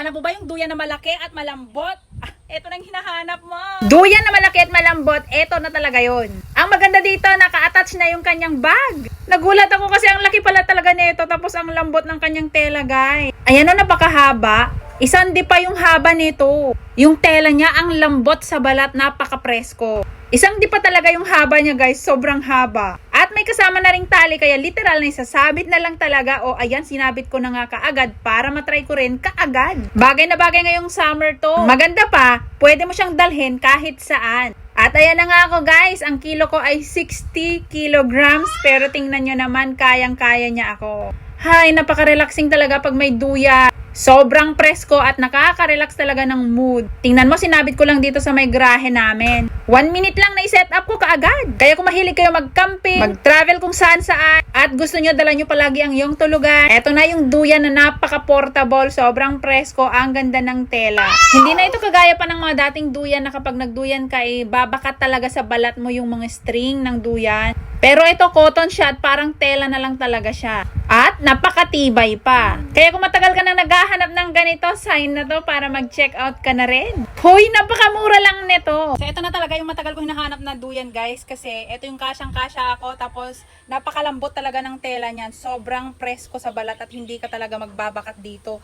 Hinahanap mo ba yung duyan na malaki at malambot? Ito nang hinahanap mo. Duyan na malaki at malambot, ito na talaga yon. Ang maganda dito, naka-attach na yung kanyang bag. Nagulat ako kasi ang laki pala talaga nito, tapos ang lambot ng kanyang tela, guys. Ayan o, napakahaba. Isang di pa yung haba nito. Yung tela niya, ang lambot sa balat, napaka-presko. Isang di pa talaga yung haba niya, guys. Sobrang haba. At may kasama na ring tali, kaya literal na isasabit na lang talaga. O ayan, sinabit ko na nga kaagad para matry ko rin kaagad. Bagay na bagay ngayong summer to. Maganda pa, pwede mo siyang dalhin kahit saan. At ayan na nga ako, guys. Ang kilo ko ay 60 kilograms. Pero tingnan nyo naman, kayang-kaya niya ako. Hay, napaka-relaxing talaga pag may duya. Sobrang presko at nakaka-relax talaga ng mood. Tingnan mo, sinabit ko lang dito sa may garahe namin. 1 minute lang na i-set up ko kaagad. Kaya kung mahilig kayo mag-camping, mag-travel kung saan-saan, at gusto nyo dala nyo palagi ang iyong tulugan, eto na yung duyan na napaka-portable, sobrang presko, ang ganda ng tela. Hindi na ito kagaya pa ng mga dating duyan na kapag nagduyan ka, babakat talaga sa balat mo yung mga string ng duyan. Pero ito cotton siya at parang tela na lang talaga siya. At napakatibay pa. Kaya kung matagal ka na naghahanap ng ganito, sign na to para mag-check out ka na rin. Hoy, napakamura lang nito. So ito na talaga yung matagal ko hinahanap na duyan, guys. Kasi ito yung kasyang-kasya ako. Tapos napakalambot talaga ng tela niyan. Sobrang presko sa balat at hindi ka talaga magbabakat dito.